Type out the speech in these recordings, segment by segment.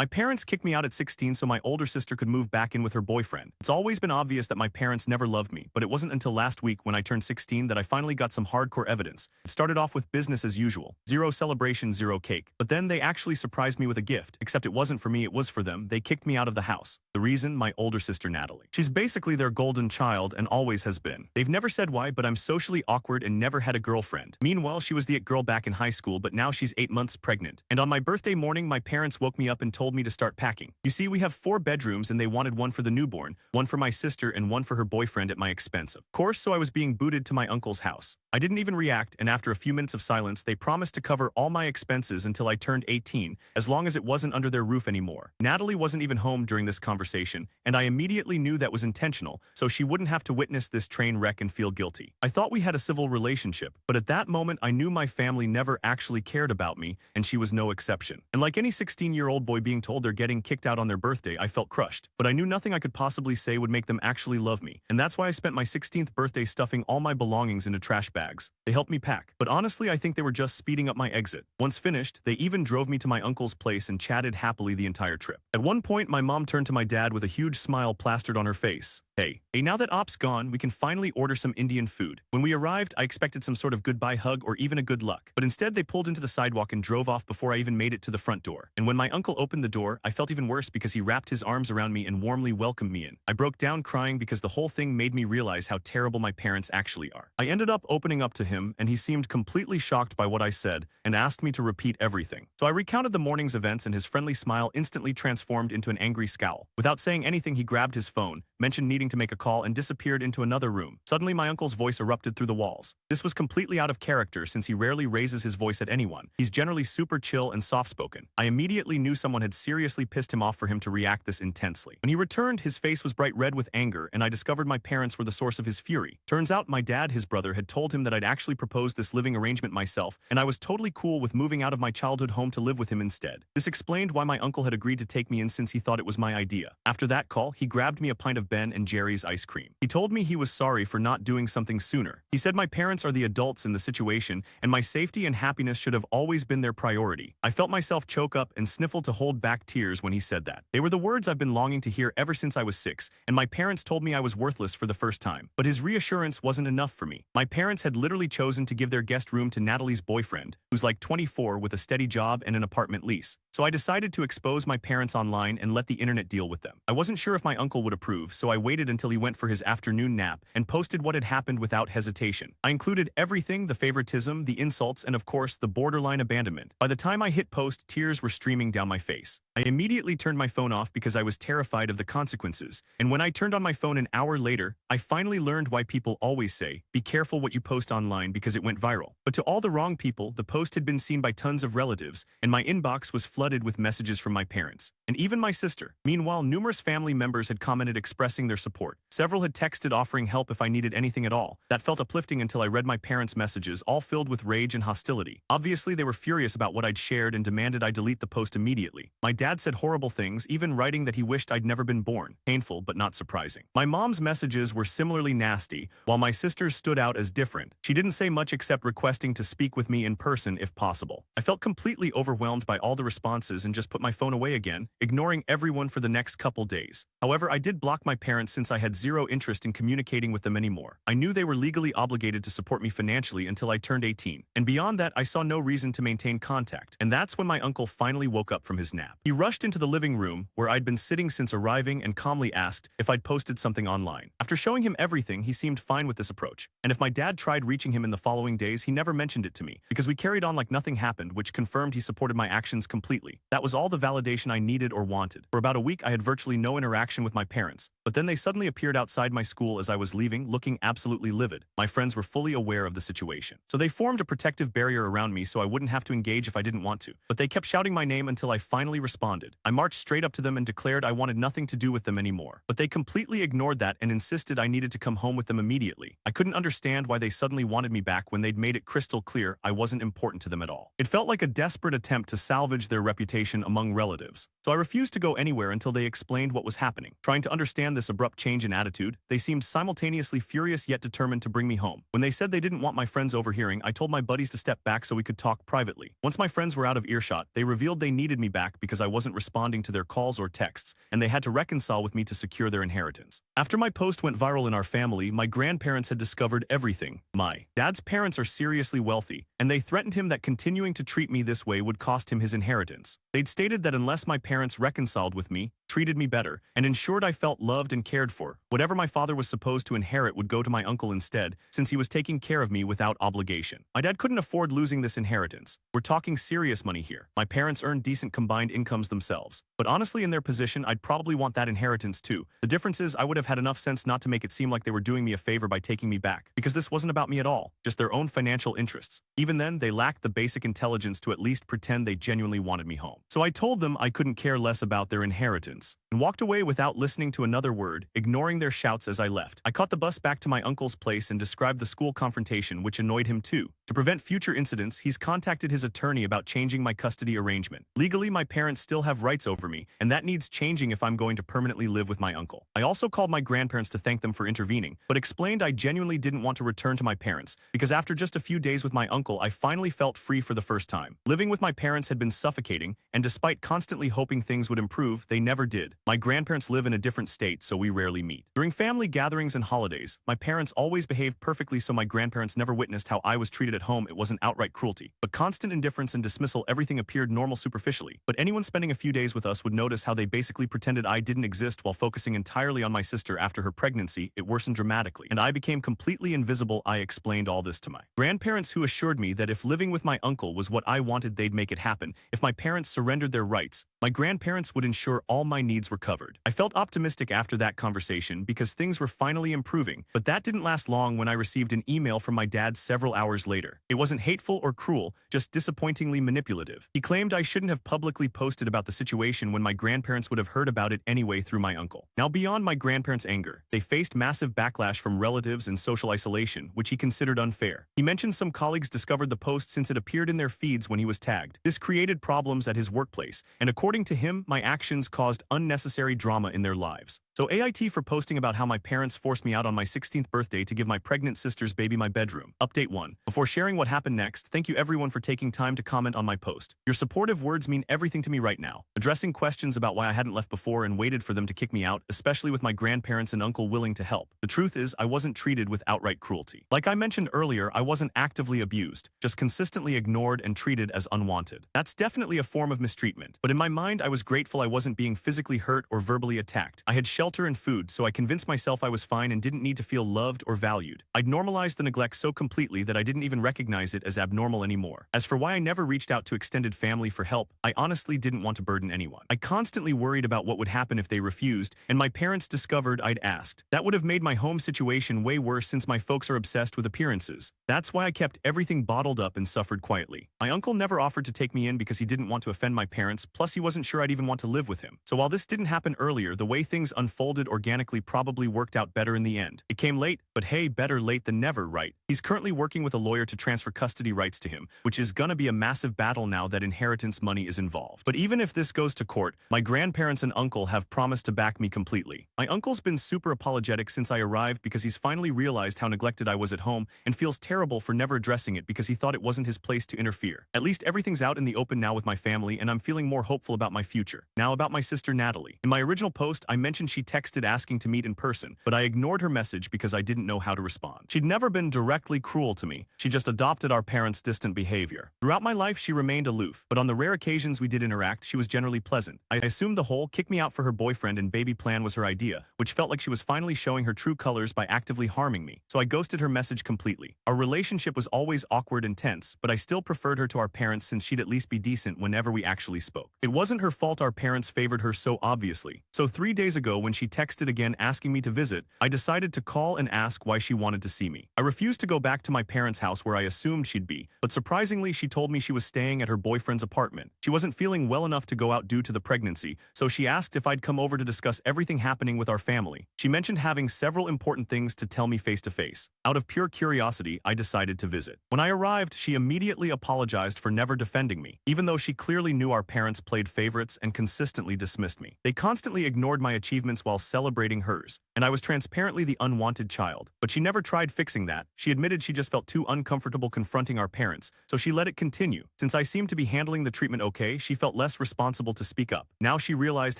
My parents kicked me out at 16 so my older sister could move back in with her boyfriend. It's always been obvious that my parents never loved me, but it wasn't until last week when I turned 16 that I finally got some hardcore evidence. It started off with business as usual. Zero celebration, zero cake. But then they actually surprised me with a gift, except it wasn't for me, it was for them. They kicked me out of the house. The reason? My older sister Natalie. She's basically their golden child and always has been. They've never said why, but I'm socially awkward and never had a girlfriend. Meanwhile, she was the it girl back in high school, but now she's 8 months pregnant. And on my birthday morning, my parents woke me up and told me to start packing. You see, we have 4 bedrooms and they wanted one for the newborn, one for my sister, and one for her boyfriend at my expense. Of course, so I was being booted to my uncle's house. I didn't even react, and after a few minutes of silence, they promised to cover all my expenses until I turned 18, as long as it wasn't under their roof anymore. Natalie wasn't even home during this conversation, and I immediately knew that was intentional, so she wouldn't have to witness this train wreck and feel guilty. I thought we had a civil relationship, but at that moment I knew my family never actually cared about me, and she was no exception. And like any 16-year-old boy being told they're getting kicked out on their birthday, I felt crushed. But I knew nothing I could possibly say would make them actually love me, and that's why I spent my 16th birthday stuffing all my belongings into trash bags. They helped me pack, but honestly I think they were just speeding up my exit. Once finished, they even drove me to my uncle's place and chatted happily the entire trip. At one point, my mom turned to my dad with a huge smile plastered on her face. Hey, now that Op's gone, we can finally order some Indian food. When we arrived, I expected some sort of goodbye hug or even a good luck. But instead, they pulled into the sidewalk and drove off before I even made it to the front door. And when my uncle opened the door, I felt even worse because he wrapped his arms around me and warmly welcomed me in. I broke down crying because the whole thing made me realize how terrible my parents actually are. I ended up opening up to him, and he seemed completely shocked by what I said and asked me to repeat everything. So I recounted the morning's events, and his friendly smile instantly transformed into an angry scowl. Without saying anything, he grabbed his phone, mentioned needing to make a call, and disappeared into another room. Suddenly, my uncle's voice erupted through the walls. This was completely out of character since he rarely raises his voice at anyone. He's generally super chill and soft-spoken. I immediately knew someone had seriously pissed him off for him to react this intensely. When he returned, his face was bright red with anger, and I discovered my parents were the source of his fury. Turns out my dad, his brother, had told him that I'd actually proposed this living arrangement myself, and I was totally cool with moving out of my childhood home to live with him instead. This explained why my uncle had agreed to take me in since he thought it was my idea. After that call, he grabbed me a pint of Ben and Jerry's ice cream. He told me he was sorry for not doing something sooner. He said my parents are the adults in the situation, and my safety and happiness should have always been their priority. I felt myself choke up and sniffle to hold back tears when he said that. They were the words I've been longing to hear ever since I was 6, and my parents told me I was worthless for the first time. But his reassurance wasn't enough for me. My parents had literally chosen to give their guest room to Natalie's boyfriend, who's like 24 with a steady job and an apartment lease. So I decided to expose my parents online and let the internet deal with them. I wasn't sure if my uncle would approve, so I waited until he went for his afternoon nap and posted what had happened without hesitation. I included everything: the favoritism, the insults, and of course, the borderline abandonment. By the time I hit post, tears were streaming down my face. I immediately turned my phone off because I was terrified of the consequences. And when I turned on my phone an hour later, I finally learned why people always say, be careful what you post online because it went viral. But to all the wrong people, the post had been seen by tons of relatives, and my inbox was flooded with messages from my parents, and even my sister. Meanwhile, numerous family members had commented expressing their support. Several had texted offering help if I needed anything at all. That felt uplifting until I read my parents' messages, all filled with rage and hostility. Obviously, they were furious about what I'd shared and demanded I delete the post immediately. My dad said horrible things, even writing that he wished I'd never been born. Painful, but not surprising. My mom's messages were similarly nasty, while my sister's stood out as different. She didn't say much except requesting to speak with me in person if possible. I felt completely overwhelmed by all the responses and just put my phone away again, ignoring everyone for the next couple days. However, I did block my parents since I had zero interest in communicating with them anymore. I knew they were legally obligated to support me financially until I turned 18, and beyond that, I saw no reason to maintain contact. And that's when my uncle finally woke up from his nap. He rushed into the living room, where I'd been sitting since arriving, and calmly asked if I'd posted something online. After showing him everything, he seemed fine with this approach. And if my dad tried reaching him in the following days, he never mentioned it to me, because we carried on like nothing happened, which confirmed he supported my actions completely. That was all the validation I needed or wanted. For about a week, I had virtually no interaction with my parents, but then they suddenly appeared outside my school as I was leaving, looking absolutely livid. My friends were fully aware of the situation, so they formed a protective barrier around me so I wouldn't have to engage if I didn't want to. But they kept shouting my name until I finally responded. I marched straight up to them and declared I wanted nothing to do with them anymore. But they completely ignored that and insisted I needed to come home with them immediately. I couldn't understand why they suddenly wanted me back when they'd made it crystal clear I wasn't important to them at all. It felt like a desperate attempt to salvage their reputation among relatives. So I refused to go anywhere until they explained what was happening. Trying to understand this abrupt change in attitude, they seemed simultaneously furious yet determined to bring me home. When they said they didn't want my friends overhearing, I told my buddies to step back so we could talk privately. Once my friends were out of earshot, they revealed they needed me back because I wasn't responding to their calls or texts, and they had to reconcile with me to secure their inheritance. After my post went viral in our family, my grandparents had discovered everything. My dad's parents are seriously wealthy, and they threatened him that continuing to treat me this way would cost him his inheritance. They'd stated that unless my parents reconciled with me, treated me better, and ensured I felt loved and cared for, whatever my father was supposed to inherit would go to my uncle instead, since he was taking care of me without obligation. My dad couldn't afford losing this inheritance. We're talking serious money here. My parents earned decent combined incomes themselves. But honestly, in their position, I'd probably want that inheritance too. The difference is I would have had enough sense not to make it seem like they were doing me a favor by taking me back, because this wasn't about me at all, just their own financial interests. Even then, they lacked the basic intelligence to at least pretend they genuinely wanted me home. So I told them I couldn't care less about their inheritance, and walked away without listening to another word, ignoring their shouts as I left. I caught the bus back to my uncle's place and described the school confrontation, which annoyed him too. To prevent future incidents, he's contacted his attorney about changing my custody arrangement. Legally, my parents still have rights over me, and that needs changing if I'm going to permanently live with my uncle. I also called my grandparents to thank them for intervening, but explained I genuinely didn't want to return to my parents, because after just a few days with my uncle, I finally felt free for the first time. Living with my parents had been suffocating, and despite constantly hoping things would improve, they never did. My grandparents live in a different state, so we rarely meet. During family gatherings and holidays, my parents always behaved perfectly, so my grandparents never witnessed how I was treated at home. It wasn't outright cruelty, but constant indifference and dismissal. Everything appeared normal superficially, but anyone spending a few days with us would notice how they basically pretended I didn't exist while focusing entirely on my sister. After her pregnancy, it worsened dramatically, and I became completely invisible. I explained all this to my grandparents, who assured me that if living with my uncle was what I wanted, they'd make it happen. If my parents surrendered their rights, my grandparents would ensure all my needs were covered. I felt optimistic after that conversation because things were finally improving, but that didn't last long when I received an email from my dad several hours later. It wasn't hateful or cruel, just disappointingly manipulative. He claimed I shouldn't have publicly posted about the situation when my grandparents would have heard about it anyway through my uncle. Now, beyond my grandparents' anger, they faced massive backlash from relatives and social isolation, which he considered unfair. He mentioned some colleagues discovered the post since it appeared in their feeds when he was tagged. This created problems at his workplace, and according to him, my actions caused unnecessary drama in their lives. So AIT for posting about how my parents forced me out on my 16th birthday to give my pregnant sister's baby my bedroom. Update 1. Before sharing what happened next, thank you everyone for taking time to comment on my post. Your supportive words mean everything to me right now. Addressing questions about why I hadn't left before and waited for them to kick me out, especially with my grandparents and uncle willing to help. The truth is, I wasn't treated with outright cruelty. Like I mentioned earlier, I wasn't actively abused, just consistently ignored and treated as unwanted. That's definitely a form of mistreatment, but in my mind I was grateful I wasn't being physically hurt or verbally attacked. I had shelter and food, so I convinced myself I was fine and didn't need to feel loved or valued. I'd normalized the neglect so completely that I didn't even recognize it as abnormal anymore. As for why I never reached out to extended family for help, I honestly didn't want to burden anyone. I constantly worried about what would happen if they refused, and my parents discovered I'd asked. That would have made my home situation way worse since my folks are obsessed with appearances. That's why I kept everything bottled up and suffered quietly. My uncle never offered to take me in because he didn't want to offend my parents, plus he wasn't sure I'd even want to live with him. So while this didn't happen earlier, the way things unfolded organically probably worked out better in the end. It came late, but hey, better late than never, right? He's currently working with a lawyer to transfer custody rights to him, which is gonna be a massive battle now that inheritance money is involved. But even if this goes to court, my grandparents and uncle have promised to back me completely. My uncle's been super apologetic since I arrived because he's finally realized how neglected I was at home and feels terrible for never addressing it because he thought it wasn't his place to interfere. At least everything's out in the open now with my family, and I'm feeling more hopeful about my future. Now about my sister Natalie. In my original post, I mentioned she texted asking to meet in person, but I ignored her message because I didn't know how to respond. She'd never been directly cruel to me. She just adopted our parents' distant behavior. Throughout my life, she remained aloof, but on the rare occasions we did interact, she was generally pleasant. I assumed the whole kick me out for her boyfriend and baby plan was her idea, which felt like she was finally showing her true colors by actively harming me, so I ghosted her message completely. Our relationship was always awkward and tense, but I still preferred her to our parents since she'd at least be decent whenever we actually spoke. It wasn't her fault our parents favored her so obviously. So 3 days ago, when she texted again asking me to visit, I decided to call and ask why she wanted to see me. I refused to go back to my parents' house where I assumed she'd be, but surprisingly she told me she was staying at her boyfriend's apartment. She wasn't feeling well enough to go out due to the pregnancy, so she asked if I'd come over to discuss everything happening with our family. She mentioned having several important things to tell me face to face. Out of pure curiosity, I decided to visit. When I arrived, she immediately apologized for never defending me, even though she clearly knew our parents played favorites and consistently dismissed me. They constantly ignored my achievements parents while celebrating hers, and I was transparently the unwanted child. But she never tried fixing that. She admitted she just felt too uncomfortable confronting our parents, so she let it continue. Since I seemed to be handling the treatment okay, she felt less responsible to speak up. Now she realized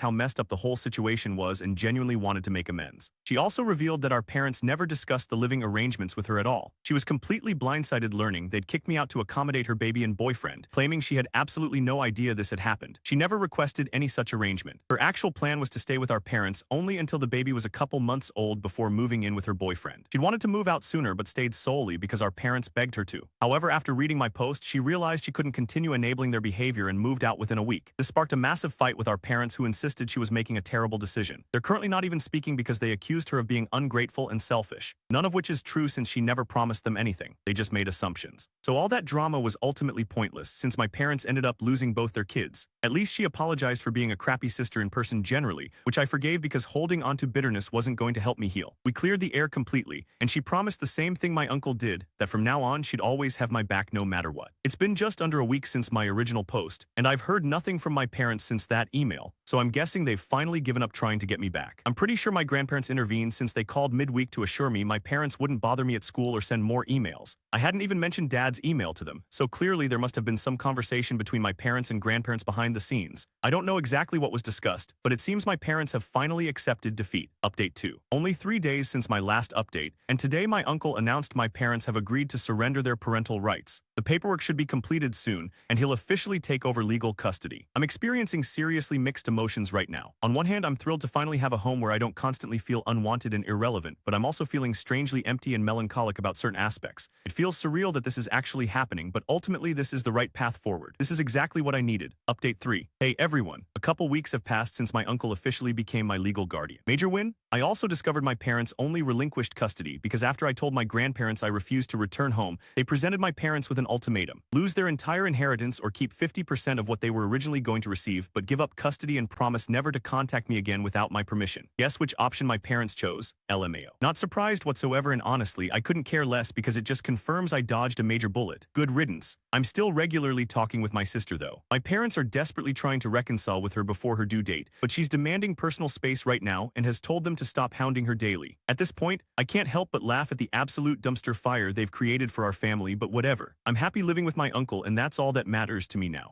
how messed up the whole situation was and genuinely wanted to make amends. She also revealed that our parents never discussed the living arrangements with her at all. She was completely blindsided learning they'd kicked me out to accommodate her baby and boyfriend, claiming she had absolutely no idea this had happened. She never requested any such arrangement. Her actual plan was to stay with our parents only until the baby was a couple months old before moving in with her boyfriend. She'd wanted to move out sooner but stayed solely because our parents begged her to. However, after reading my post, she realized she couldn't continue enabling their behavior and moved out within a week. This sparked a massive fight with our parents who insisted she was making a terrible decision. They're currently not even speaking because they accused her of being ungrateful and selfish. None of which is true since she never promised them anything. They just made assumptions. So all that drama was ultimately pointless since my parents ended up losing both their kids. At least she apologized for being a crappy sister in person generally, which I forgave because holding onto bitterness wasn't going to help me heal. We cleared the air completely, and she promised the same thing my uncle did, that from now on she'd always have my back no matter what. It's been just under a week since my original post, and I've heard nothing from my parents since that email, so I'm guessing they've finally given up trying to get me back. I'm pretty sure my grandparents intervened since they called midweek to assure me my parents wouldn't bother me at school or send more emails. I hadn't even mentioned Dad's email to them, so clearly there must have been some conversation between my parents and grandparents behind the scenes. I don't know exactly what was discussed, but it seems my parents have finally accepted defeat. Update 2. Only 3 days since my last update, and today my uncle announced my parents have agreed to surrender their parental rights. The paperwork should be completed soon, and he'll officially take over legal custody. I'm experiencing seriously mixed emotions right now. On one hand, I'm thrilled to finally have a home where I don't constantly feel unwanted and irrelevant, but I'm also feeling strangely empty and melancholic about certain aspects. It feels surreal that this is actually happening, but ultimately this is the right path forward. This is exactly what I needed. Update 3. Hey everyone. A couple weeks have passed since my uncle officially became my legal guardian. Major win? I also discovered my parents only relinquished custody because after I told my grandparents I refused to return home, they presented my parents with an ultimatum. Lose their entire inheritance or keep 50% of what they were originally going to receive, but give up custody and promise never to contact me again without my permission. Guess which option my parents chose? LMAO. Not surprised whatsoever, and honestly, I couldn't care less because it just confirms I dodged a major bullet. Good riddance. I'm still regularly talking with my sister though. My parents are desperately trying to reconcile with her before her due date, but she's demanding personal space right now and has told them to stop hounding her daily. At this point, I can't help but laugh at the absolute dumpster fire they've created for our family, but whatever. I'm happy living with my uncle, and that's all that matters to me now.